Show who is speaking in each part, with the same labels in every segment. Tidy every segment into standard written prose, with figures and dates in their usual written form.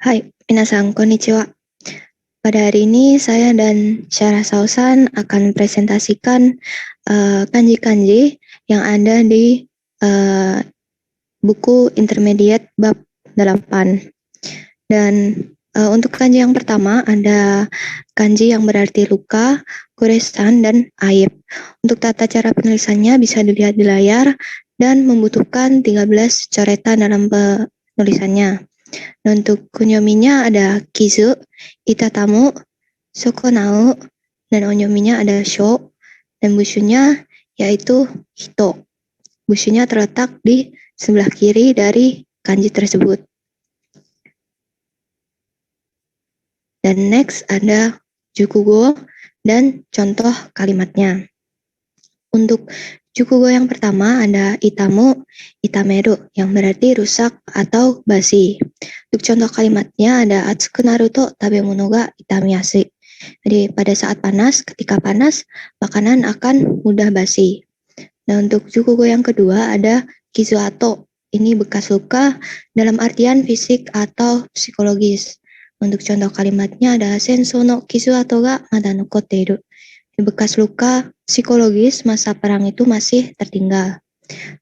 Speaker 1: Hai, minasan konnichiwa. Pada hari ini saya dan Syarah Sausan akan presentasikan kanji-kanji yang ada di eh, buku intermediate bab 8. Dan untuk kanji yang pertama ada kanji yang berarti luka, goresan, dan aib. Untuk tata cara penulisannya bisa dilihat di layar dan membutuhkan 13 coretan dalam penulisannya. Dan untuk kunyominya ada kizu, itatamu, sokonau, dan onyominya ada sho, dan busunya yaitu hito. Busunya terletak di sebelah kiri dari kanji tersebut. Dan next ada jukugo dan contoh kalimatnya. Untuk jukugo yang pertama ada itamu, itameru, yang berarti rusak atau basi. Untuk contoh kalimatnya ada atsuku naru to tabemono ga itamiyasu. Jadi pada saat panas, ketika panas, makanan akan mudah basi. Nah, untuk jukugo yang kedua ada kizuato. Ini bekas luka dalam artian fisik atau psikologis. Untuk contoh kalimatnya ada sensou no kizuato ga mada nokotte iru. Bekas luka psikologis masa perang itu masih tertinggal.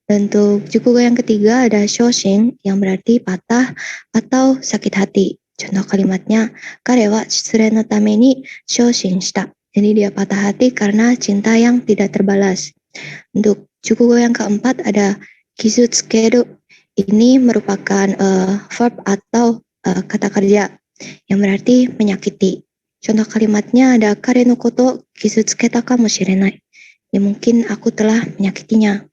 Speaker 1: Dan untuk jukugo yang ketiga ada shoshin yang berarti patah atau sakit hati. Contoh kalimatnya, kare wa shitsure no tame ni shoshin shita. Jadi dia patah hati karena cinta yang tidak terbalas. Untuk jukugo yang keempat ada kizutsukeru. Ini merupakan verb atau kata kerja yang berarti menyakiti. Contoh kalimatnya ada kare no koto kizutsuketa kamoshirenai. Ya mungkin aku telah menyakitinya.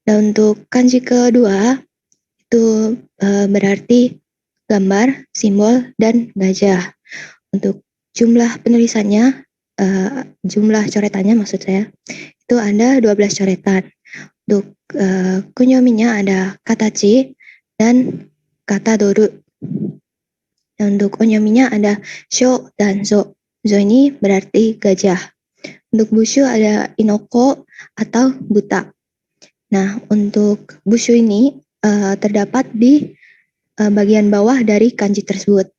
Speaker 1: Dan untuk kanji kedua itu berarti gambar, simbol, dan gajah. Untuk jumlah penulisannya, jumlah coretannya maksud saya, itu ada 12 coretan. Untuk kunyominya ada katachi dan kata doru. Dan untuk onyominya ada sho dan zo. Zo ini berarti gajah. Untuk bushu ada inoko atau buta. Nah, untuk bushu ini terdapat di bagian bawah dari kanji tersebut.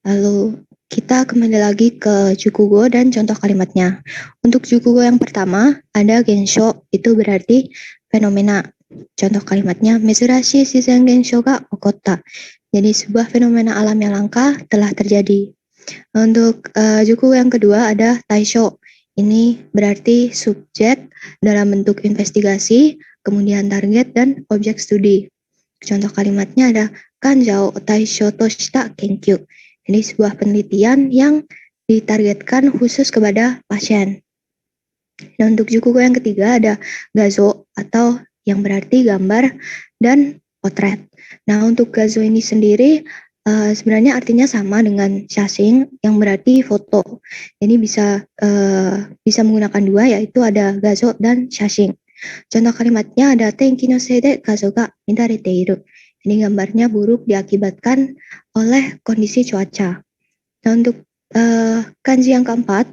Speaker 1: Lalu kita kembali lagi ke jukugo dan contoh kalimatnya. Untuk jukugo yang pertama ada gensho, itu berarti fenomena. Contoh kalimatnya, mezurashi shizen gensho ga okotta. Jadi sebuah fenomena alam yang langka telah terjadi. Untuk jukugo yang kedua ada taisho. Ini berarti subjek dalam bentuk investigasi, kemudian target dan objek studi. Contoh kalimatnya ada kanjao taisho to shita kenkyu. Jadi sebuah penelitian yang ditargetkan khusus kepada pasien. Dan untuk jukugo yang ketiga ada gazo atau yang berarti gambar dan potret. Nah, untuk gazo ini sendiri sebenarnya artinya sama dengan shashin yang berarti foto. Jadi bisa menggunakan dua, yaitu ada gazo dan shashin. Contoh kalimatnya ada tenki no sei de gazo ga midarete iru. Jadi gambarnya buruk diakibatkan oleh kondisi cuaca. Nah, untuk kanji yang keempat,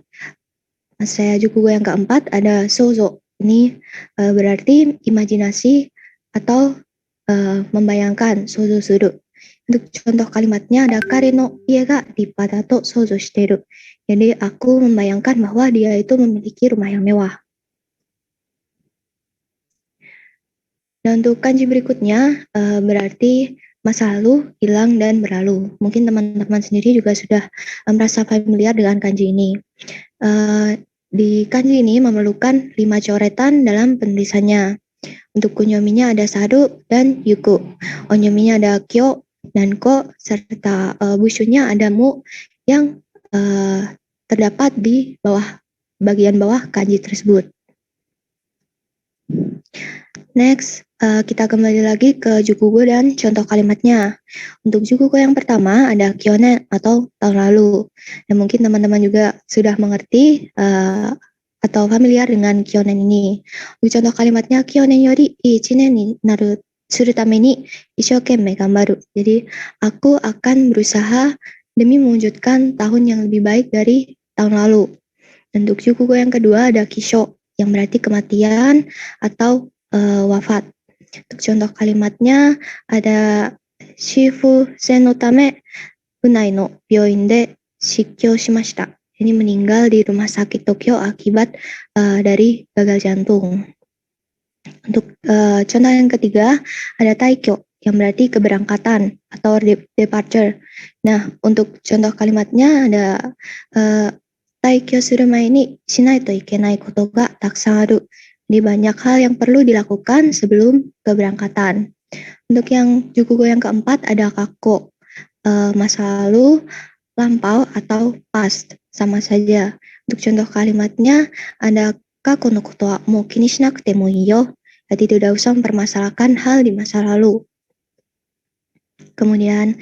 Speaker 1: saya jukugo yang keempat ada sozo. Ini berarti imajinasi atau membayangkan, sozo suru. Untuk contoh kalimatnya ada kare no ie ga rippada to sozo shiteru. Jadi aku membayangkan bahwa dia itu memiliki rumah yang mewah. Dan untuk kanji berikutnya berarti masa lalu, hilang, dan berlalu. Mungkin teman-teman sendiri juga sudah merasa familiar dengan kanji ini. Di kanji ini memerlukan 5 coretan dalam penulisannya. Untuk kunyominya ada saru dan yuku. Onyominya ada kyo dan ko, serta bushunya ada mu yang terdapat di bagian bawah kanji tersebut. Next, kita kembali lagi ke jukugo dan contoh kalimatnya. Untuk jukugo yang pertama ada kyonen atau tahun lalu. Dan mungkin teman-teman juga sudah mengerti atau familiar dengan kyonen ini. Untuk contoh kalimatnya, kyonen yori ichinen ni naru suru tame ni isshoukemme gambaru. Jadi, aku akan berusaha demi mewujudkan tahun yang lebih baik dari tahun lalu. Dan untuk jukugo yang kedua ada kisho, yang berarti kematian atau wafat. Untuk contoh kalimatnya ada Shifu sen no tame bunai no byoin de shikyou shimashita. Ini meninggal di rumah sakit Tokyo akibat dari gagal jantung. Untuk contoh yang ketiga ada taikyo yang berarti keberangkatan atau departure. Nah, untuk contoh kalimatnya ada taikyo suru mae ni shinai to ikenai koto ga takusan aru. Jadi banyak hal yang perlu dilakukan sebelum keberangkatan. Untuk yang jukugo yang keempat ada kako, masa lalu, lampau atau past, sama saja. Untuk contoh kalimatnya ada kako no koto wa mou kini shinakute mo ii yo. Jadi tidak usah mempermasalahkan hal di masa lalu. Kemudian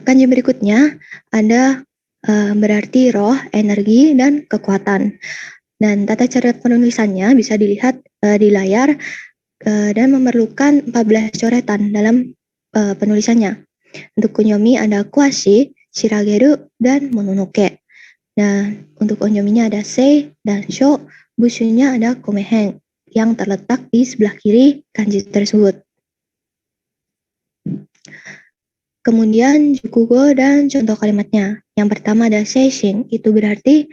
Speaker 1: kanji berikutnya ada berarti roh, energi, dan kekuatan. Dan tata cara penulisannya bisa dilihat di layar dan memerlukan 14 coretan dalam penulisannya. Untuk kunyomi ada kuashi, shirageru, dan mononoke. Nah, untuk onyominya ada sei dan sho, bushunya ada komehen yang terletak di sebelah kiri kanji tersebut. Kemudian jukugo dan contoh kalimatnya. Yang pertama ada seishin, itu berarti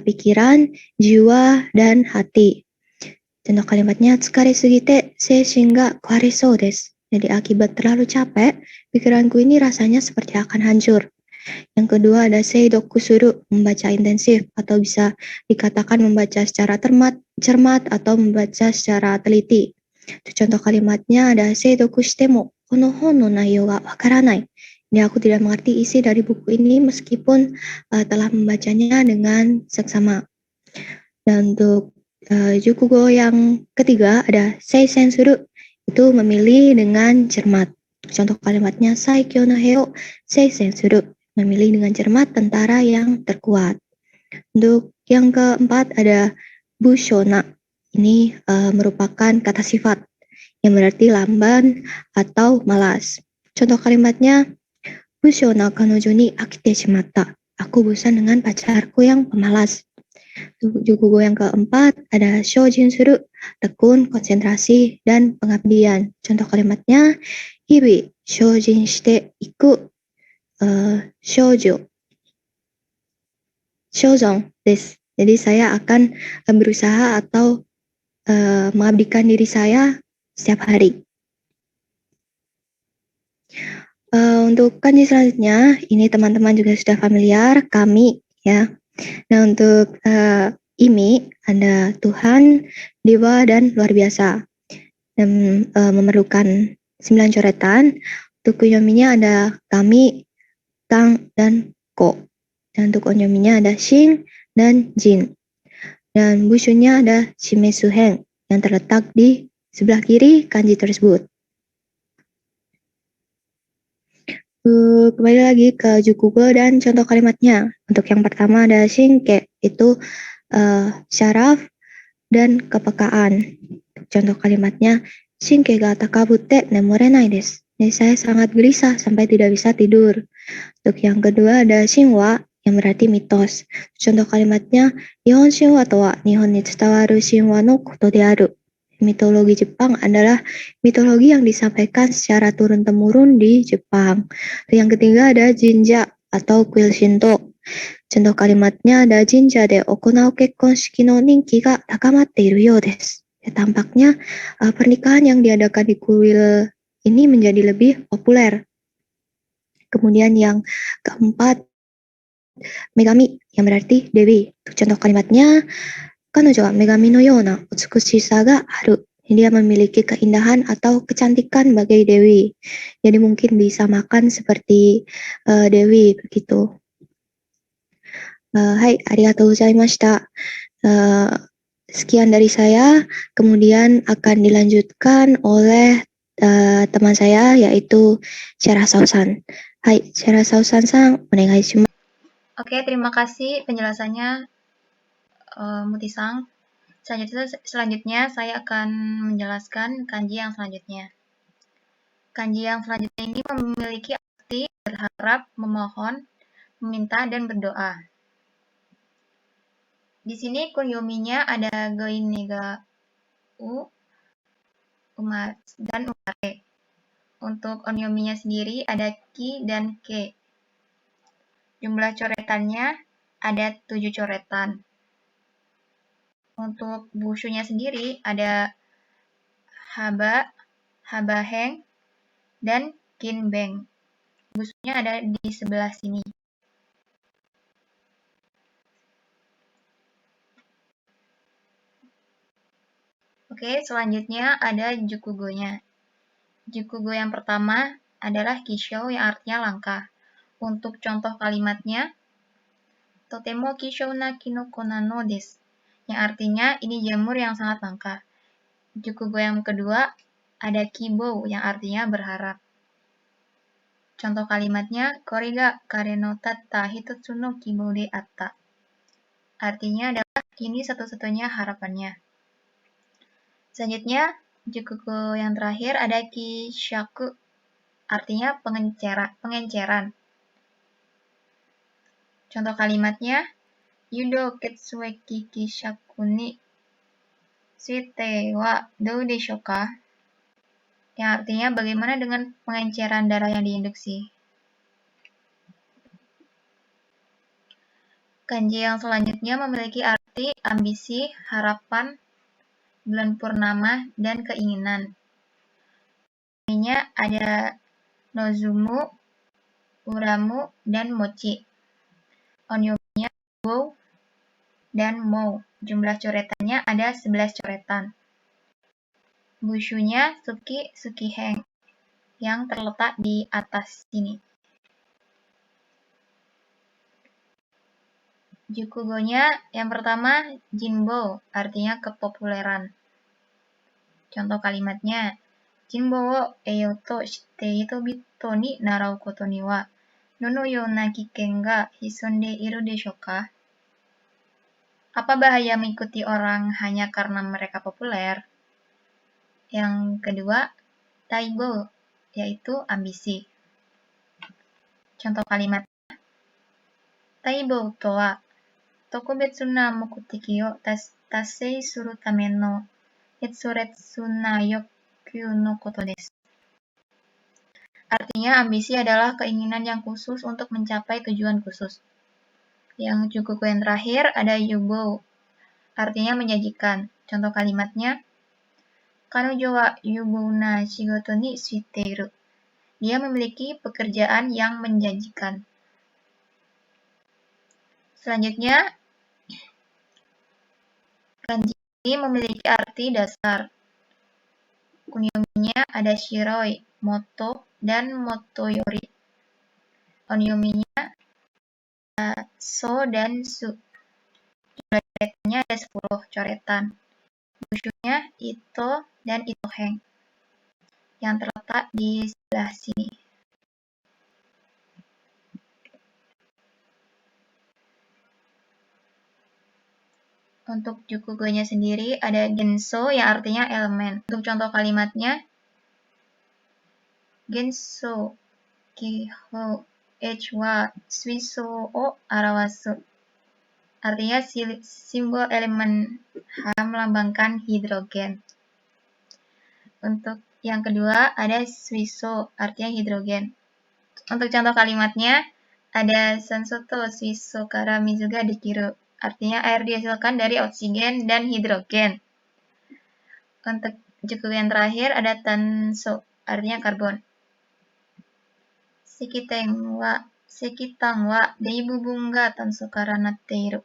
Speaker 1: pikiran, jiwa, dan hati. Contoh kalimatnya tsukare sugite seishin ga kwaresou desu. Jadi akibat terlalu capek, pikiranku ini rasanya seperti akan hancur. Yang kedua ada seidoku suru, membaca intensif atau bisa dikatakan membaca secara cermat atau membaca secara teliti. Contoh kalimatnya ada seidoku shitemo kono hon no naiyo ga wakaranai. Ini aku tidak mengerti isi dari buku ini meskipun telah membacanya dengan seksama. Dan untuk jukugo yang ketiga ada seisen suru, itu memilih dengan cermat. Contoh kalimatnya saikyo no heo seisen suru, memilih dengan cermat tentara yang terkuat. Untuk yang keempat ada bushona. Ini merupakan kata sifat yang berarti lamban atau malas. Contoh kalimatnya bushona kanojo ni akite shimatta. Aku bosan dengan pacarku yang pemalas. Jukugo yang keempat ada shojin suru, tekun, konsentrasi, dan pengabdian. Contoh kalimatnya hibi shojin shite iku shoujo shoujon desu. Jadi saya akan berusaha atau mengabdikan diri saya setiap hari. Untuk kanji selanjutnya, ini teman-teman juga sudah familiar, kami ya. Nah, untuk ini ada Tuhan, dewa, dan luar biasa. Dan memerlukan 9 coretan. Untuk kunyominya ada kami, tang, dan ko. Dan untuk onyominya ada shin dan jin. Dan bushunya ada shimesuhen yang terletak di sebelah kiri kanji tersebut. Kembali lagi ke jukugo dan contoh kalimatnya. Untuk yang pertama ada shinke, itu syaraf dan kepekaan. Contoh kalimatnya, shinke ga takabute nemorenai desu. Jadi saya sangat gelisah sampai tidak bisa tidur. Untuk yang kedua ada shinwa, yang berarti mitos. Contoh kalimatnya, Nihon shinwa to wa Nihon ni tsutawaru shinwa no koto de aru. Mitologi Jepang adalah mitologi yang disampaikan secara turun-temurun di Jepang. Yang ketiga ada jinja atau kuil Shinto. Contoh kalimatnya ada jinja de okonau kekkon shiki no ninki ga takamatte iru you desu. Ya, tampaknya pernikahan yang diadakan di kuil ini menjadi lebih populer. Kemudian yang keempat, megami, yang berarti dewi. Contoh kalimatnya, kanojo wa megami no yona utsukushisa ga aru. Dia memiliki keindahan atau kecantikan bagai dewi. Jadi mungkin disamakan seperti dewi begitu. Hai, arigatou gozaimashita. Sekian dari saya, kemudian akan dilanjutkan oleh teman saya yaitu Syara Sausan. Hai, Syara Sausan-san, onegai shimasu.
Speaker 2: Oke, terima kasih penjelasannya Mutisang. Selanjutnya saya akan menjelaskan kanji yang selanjutnya. Kanji yang selanjutnya ini memiliki arti berharap, memohon, meminta, dan berdoa. Di sini kunyominya ada goinega u, dan umare. Untuk onyominya sendiri ada ki dan ke. Jumlah coretannya ada 7 coretan. Untuk bushunya sendiri ada haba, habaheng, dan kinbeng. Bushunya ada di sebelah sini. Oke, selanjutnya ada jukugonya. Jukugo yang pertama adalah kishou yang artinya langka. Untuk contoh kalimatnya, totemo kishou na kinoko nano desu, yang artinya ini jamur yang sangat langka. Jukugo yang kedua ada kibo yang artinya berharap. Contoh kalimatnya, kore ga kare no tatta hitotsu no kibo de atta. Artinya adalah ini satu-satunya harapannya. Selanjutnya, jukugo yang terakhir ada kishaku, artinya pengenceran. Contoh kalimatnya, yudo ketsueki kishaku ni suite wa dou deshou ka? Yang artinya bagaimana dengan pengenceran darah yang diinduksi. Kanji yang selanjutnya memiliki arti ambisi, harapan, bulan purnama, dan keinginan. Artinya ada nozumu, uramu, dan mochi. Onyominya bow dan mou. Jumlah coretannya ada 11 coretan. Bushunya suki, sukiheng, yang terletak di atas sini. Jukugonya yang pertama jinbo, artinya kepopuleran. Contoh kalimatnya, jinbo wo eyo to shite hitobito ni narau koto ni wa nono yona kiken ga hisonde iru deshou ka? Apa bahaya mengikuti orang hanya karena mereka populer? Yang kedua, taibo, yaitu ambisi. Contoh kalimatnya, taibo to wa tokubetsu na mokuteki o tassei suru tame no hitsuretsu na yokyu no koto desu. Artinya, ambisi adalah keinginan yang khusus untuk mencapai tujuan khusus. Yang jukugo yang terakhir ada yubo, artinya menjanjikan. Contoh kalimatnya, kanojo wa yubou na shigoto ni shiteiru. Dia memiliki pekerjaan yang menjanjikan. Selanjutnya, kanji ini memiliki arti dasar. Kunyominya ada shiroi, moto, dan motoyori. Onyominya ada so dan su. Jumlah coretannya ada 10 coretan. Bushunya ito dan itoheng, yang terletak di sebelah sini. Untuk jukugonya sendiri ada genso yang artinya elemen. Untuk contoh kalimatnya, genso kiho h wa suiso o arawasu. Artinya simbol elemen H melambangkan hidrogen. Untuk yang kedua ada suiso, artinya hidrogen. Untuk contoh kalimatnya ada sansoto suiso kara mizu ga dekiru. Artinya air dihasilkan dari oksigen dan hidrogen. Untuk jukugo yang terakhir ada tanso, artinya karbon. Sekitang wa deibubun ga tanso kara natteiru.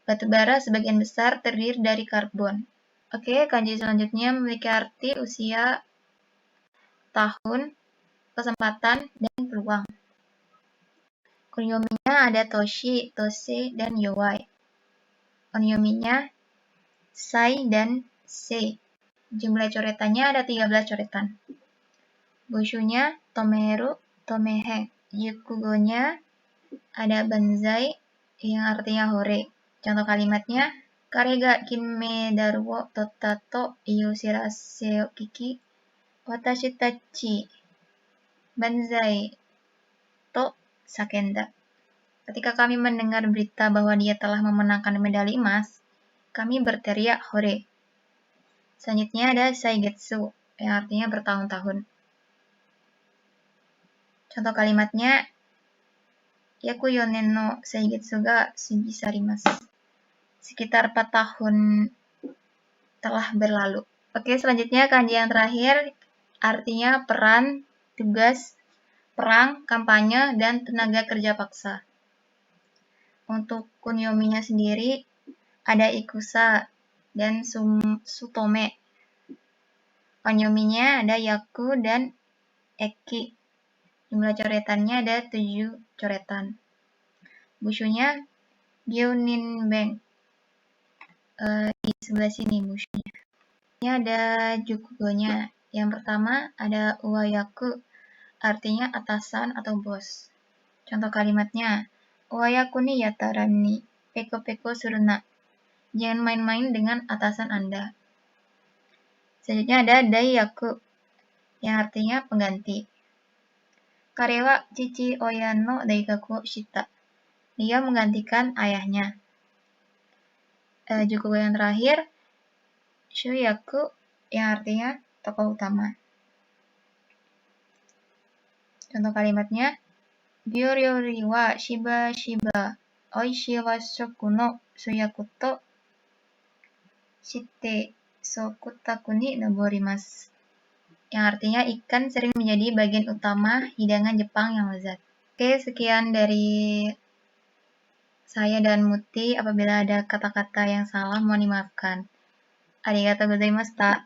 Speaker 2: Batu bara sebagian besar terdiri dari karbon. Oke, kanji selanjutnya memiliki arti usia, tahun, kesempatan, dan peluang. Kunyominya ada toshi, tose, dan yowai. Onyominya sai dan sei. Jumlah coretannya ada 13 coretan. Bushunya tomeru, tomeheng. Jukugonya ada banzai yang artinya hore. Contoh kalimatnya, kare ga kinme daru wo totta to iu shirase o kiki watashi tachi banzai to sakenda. Ketika kami mendengar berita bahwa dia telah memenangkan medali emas, kami berteriak hore. Selanjutnya ada saigetsu, yang artinya bertahun-tahun. Contoh kalimatnya, yaku 4年の歳月が過ぎ去ります. Sekitar 4 tahun telah berlalu. Oke, selanjutnya kanji yang terakhir artinya peran, tugas, perang, kampanye, dan tenaga kerja paksa. Untuk kunyominya sendiri ada ikusa dan sutome. Onyominya ada yaku dan eki. Jumlah coretannya ada 7 coretan. Bushunya gyuninben. Di sebelah sini bushunya. Ini ada jukugonya. Yang pertama ada uwayaku, artinya atasan atau bos. Contoh kalimatnya, uwayaku ni yatara ni peko-peko suruna. Jangan main-main dengan atasan Anda. Selanjutnya ada daiyaku, yang artinya pengganti. Kare wa chichi oya no daigaku o shita. Dia menggantikan ayahnya. Jukugo yang terakhir, shuyaku, yang artinya tokoh utama. Contoh kalimatnya, Byoryori wa shiba shiba oishii washoku no shuyaku to shite sokutaku ni noborimasu. Yang artinya ikan sering menjadi bagian utama hidangan Jepang yang lezat. Oke, sekian dari saya dan Muti. Apabila ada kata-kata yang salah, mohon dimaafkan. Arigatou gozaimashita.